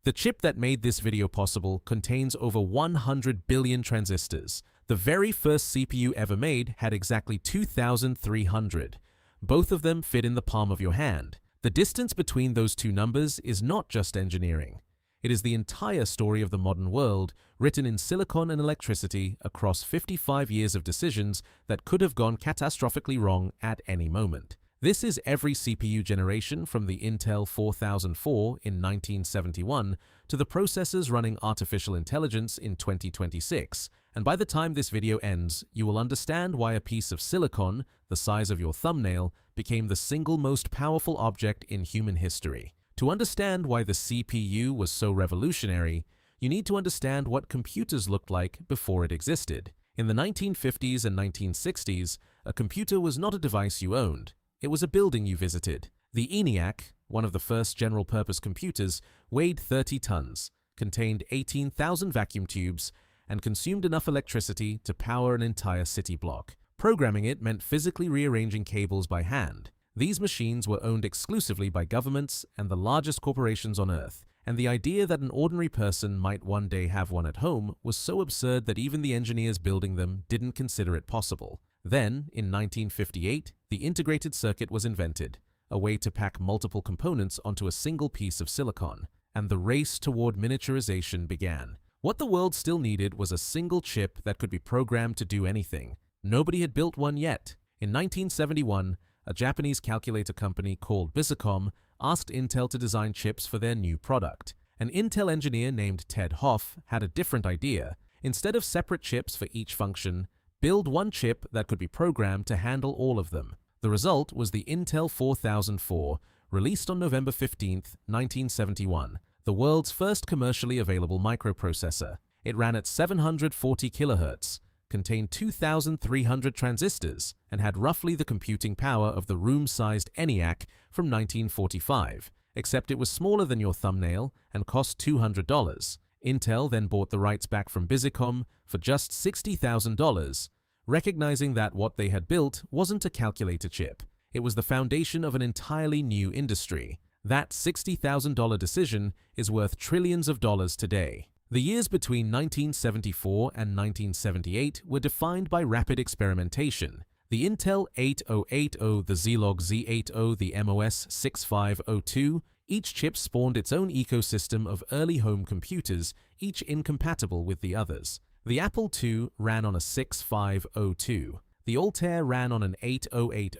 The chip that made this video possible contains over 100 billion transistors. The very first CPU ever made had exactly 2,300. Both of them fit in the palm of your hand. The distance between those two numbers is not just engineering. It is the entire story of the modern world, written in silicon and electricity across 55 years of decisions that could have gone catastrophically wrong at any moment. This is every CPU generation from the Intel 4004 in 1971 to the processors running artificial intelligence in 2026. And by the time this video ends, you will understand why a piece of silicon, the size of your thumbnail, became the single most powerful object in human history. To understand why the CPU was so revolutionary, you need to understand what computers looked like before it existed. In the 1950s and 1960s, a computer was not a device you owned. It was a building you visited. The ENIAC, one of the first general-purpose computers, weighed 30 tons, contained 18,000 vacuum tubes, and consumed enough electricity to power an entire city block. Programming it meant physically rearranging cables by hand. These machines were owned exclusively by governments and the largest corporations on Earth, and the idea that an ordinary person might one day have one at home was so absurd that even the engineers building them didn't consider it possible. Then, in 1958, the integrated circuit was invented, a way to pack multiple components onto a single piece of silicon, and the race toward miniaturization began. What the world still needed was a single chip that could be programmed to do anything. Nobody had built one yet. In 1971, a Japanese calculator company called Bisicom asked Intel to design chips for their new product. An Intel engineer named Ted Hoff had a different idea. Instead of separate chips for each function, build one chip that could be programmed to handle all of them. The result was the Intel 4004, released on November 15, 1971, the world's first commercially available microprocessor. It ran at 740 kHz, contained 2,300 transistors, and had roughly the computing power of the room-sized ENIAC from 1945, except it was smaller than your thumbnail and cost $200. Intel then bought the rights back from Bisicom for just $60,000, recognizing that what they had built wasn't a calculator chip. It was the foundation of an entirely new industry. That $60,000 decision is worth trillions of dollars today. The years between 1974 and 1978 were defined by rapid experimentation. The Intel 8080, the Zilog Z80, the MOS 6502, each chip spawned its own ecosystem of early home computers, each incompatible with the others. The Apple II ran on a 6502. The Altair ran on an 8080.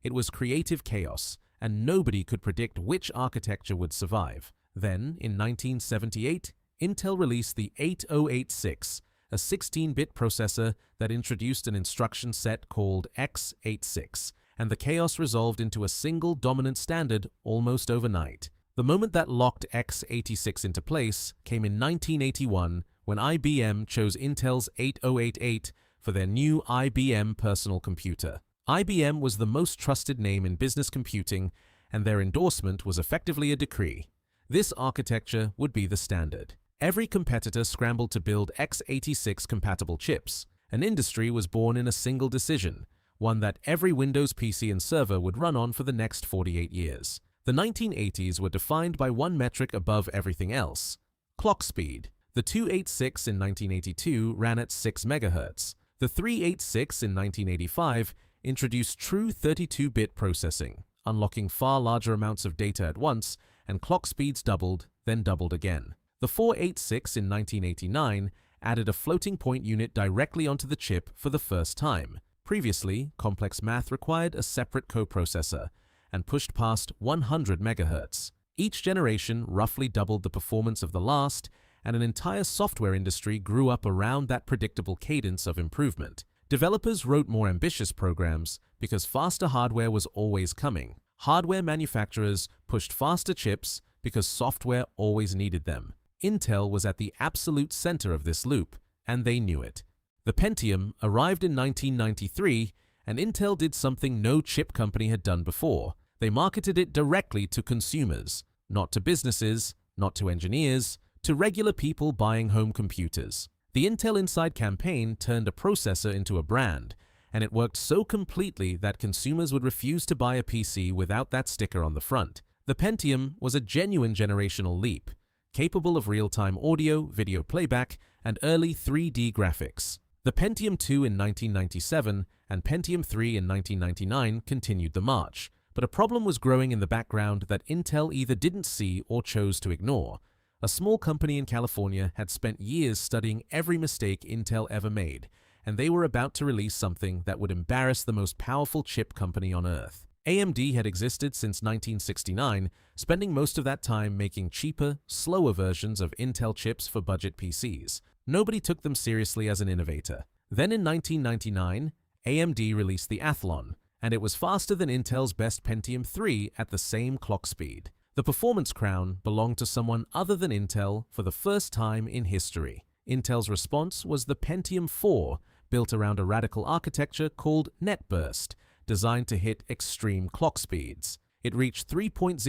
It was creative chaos, and nobody could predict which architecture would survive. Then, in 1978, Intel released the 8086, a 16-bit processor that introduced an instruction set called x86, and the chaos resolved into a single dominant standard almost overnight. The moment that locked x86 into place came in 1981 when IBM chose Intel's 8088 for their new IBM personal computer. IBM was the most trusted name in business computing, and their endorsement was effectively a decree. This architecture would be the standard. Every competitor scrambled to build x86-compatible chips. An industry was born in a single decision, one that every Windows PC and server would run on for the next 48 years. The 1980s were defined by one metric above everything else: clock speed. The 286 in 1982 ran at 6 MHz. The 386 in 1985 introduced true 32-bit processing, unlocking far larger amounts of data at once, and clock speeds doubled, then doubled again. The 486 in 1989 added a floating point unit directly onto the chip for the first time. Previously, complex math required a separate coprocessor and pushed past 100 MHz. Each generation roughly doubled the performance of the last, and an entire software industry grew up around that predictable cadence of improvement. Developers wrote more ambitious programs because faster hardware was always coming. Hardware manufacturers pushed faster chips because software always needed them. Intel was at the absolute center of this loop, and they knew it. The Pentium arrived in 1993, and Intel did something no chip company had done before. They marketed it directly to consumers, not to businesses, not to engineers, to regular people buying home computers. The Intel Inside campaign turned a processor into a brand, and it worked so completely that consumers would refuse to buy a PC without that sticker on the front. The Pentium was a genuine generational leap. capable of real-time audio, video playback, and early 3D graphics. The Pentium 2 in 1997 and Pentium 3 in 1999 continued the march, but a problem was growing in the background that Intel either didn't see or chose to ignore. A small company in California had spent years studying every mistake Intel ever made, and they were about to release something that would embarrass the most powerful chip company on Earth. AMD had existed since 1969, spending most of that time making cheaper, slower versions of Intel chips for budget PCs. Nobody took them seriously as an innovator. Then in 1999, AMD released the Athlon, and it was faster than Intel's best Pentium 3 at the same clock speed. The performance crown belonged to someone other than Intel for the first time in history. Intel's response was the Pentium 4, built around a radical architecture called NetBurst, designed to hit extreme clock speeds. It reached 3.06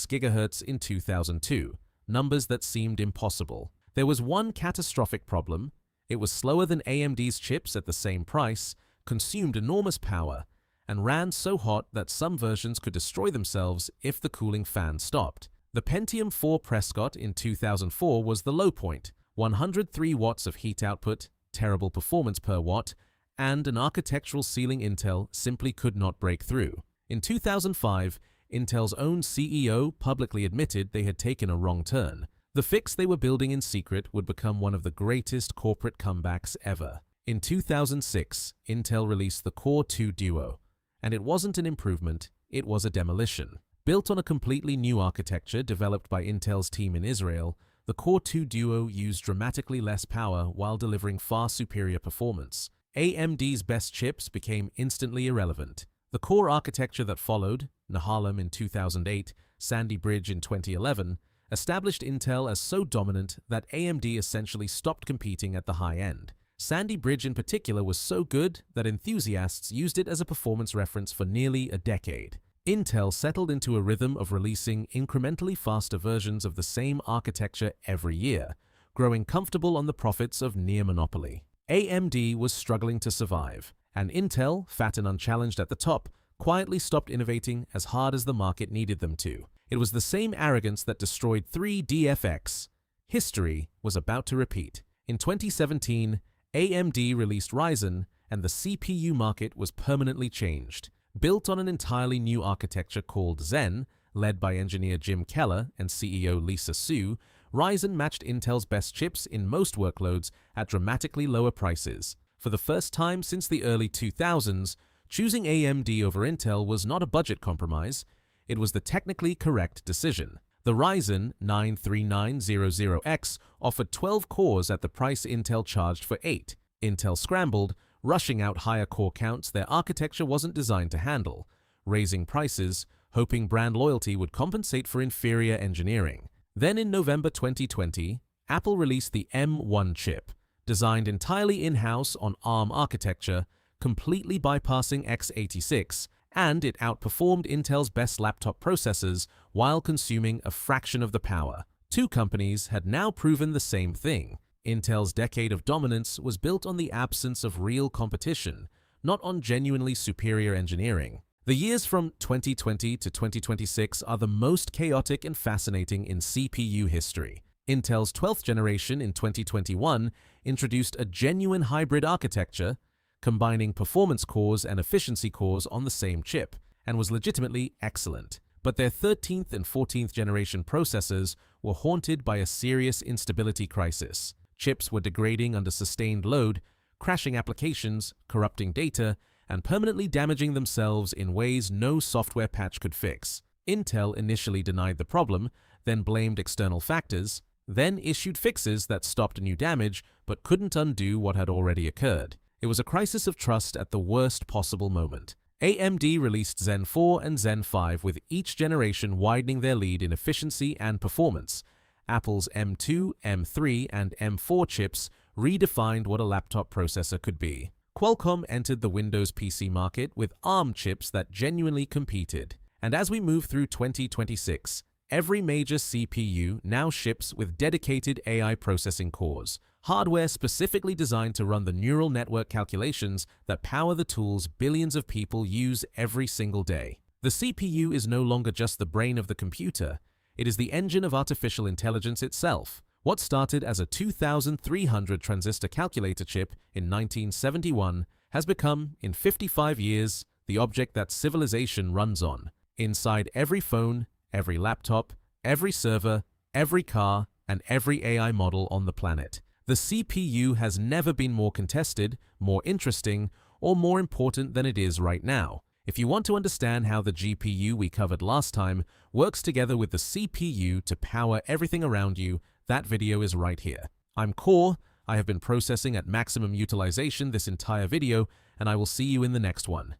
GHz in 2002, numbers that seemed impossible. There was one catastrophic problem. It was slower than AMD's chips at the same price, consumed enormous power, and ran so hot that some versions could destroy themselves if the cooling fan stopped. The Pentium 4 Prescott in 2004 was the low point, 103 watts of heat output, terrible performance per watt, and an architectural ceiling Intel simply could not break through. In 2005, Intel's own CEO publicly admitted they had taken a wrong turn. The fix they were building in secret would become one of the greatest corporate comebacks ever. In 2006, Intel released the Core 2 Duo, and it wasn't an improvement, it was a demolition. Built on a completely new architecture developed by Intel's team in Israel, the Core 2 Duo used dramatically less power while delivering far superior performance. AMD's best chips became instantly irrelevant. The core architecture that followed, Nehalem in 2008, Sandy Bridge in 2011, established Intel as so dominant that AMD essentially stopped competing at the high end. Sandy Bridge in particular was so good that enthusiasts used it as a performance reference for nearly a decade. Intel settled into a rhythm of releasing incrementally faster versions of the same architecture every year, growing comfortable on the profits of near monopoly. AMD was struggling to survive, and Intel, fat and unchallenged at the top, quietly stopped innovating as hard as the market needed them to. It was the same arrogance that destroyed 3DFX. History was about to repeat. In 2017, AMD released Ryzen, and the CPU market was permanently changed. Built on an entirely new architecture called Zen, led by engineer Jim Keller and CEO Lisa Su, Ryzen matched Intel's best chips in most workloads at dramatically lower prices. For the first time since the early 2000s, choosing AMD over Intel was not a budget compromise, it was the technically correct decision. The Ryzen 9 3900X offered 12 cores at the price Intel charged for 8. Intel scrambled, rushing out higher core counts their architecture wasn't designed to handle, raising prices, hoping brand loyalty would compensate for inferior engineering. Then in November 2020, Apple released the M1 chip, designed entirely in-house on ARM architecture, completely bypassing x86, and it outperformed Intel's best laptop processors while consuming a fraction of the power. Two companies had now proven the same thing. Intel's decade of dominance was built on the absence of real competition, not on genuinely superior engineering. The years from 2020 to 2026 are the most chaotic and fascinating in CPU history. Intel's 12th generation in 2021 introduced a genuine hybrid architecture, combining performance cores and efficiency cores on the same chip, and was legitimately excellent. But their 13th and 14th generation processors were haunted by a serious instability crisis. Chips were degrading under sustained load, crashing applications, corrupting data, and permanently damaging themselves in ways no software patch could fix. Intel initially denied the problem, then blamed external factors, then issued fixes that stopped new damage but couldn't undo what had already occurred. It was a crisis of trust at the worst possible moment. AMD released Zen 4 and Zen 5 with each generation widening their lead in efficiency and performance. Apple's M2, M3, and M4 chips redefined what a laptop processor could be. Qualcomm entered the Windows PC market with ARM chips that genuinely competed. And as we move through 2026, every major CPU now ships with dedicated AI processing cores, hardware specifically designed to run the neural network calculations that power the tools billions of people use every single day. The CPU is no longer just the brain of the computer, It is the engine of artificial intelligence itself. What started as a 2,300 transistor calculator chip in 1971 has become, in 55 years, the object that civilization runs on. Inside every phone, every laptop, every server, every car, and every AI model on the planet. The CPU has never been more contested, more interesting, or more important than it is right now. If you want to understand how the GPU we covered last time works together with the CPU to power everything around you, that video is right here. I'm Core, I have been processing at maximum utilization this entire video, and I will see you in the next one.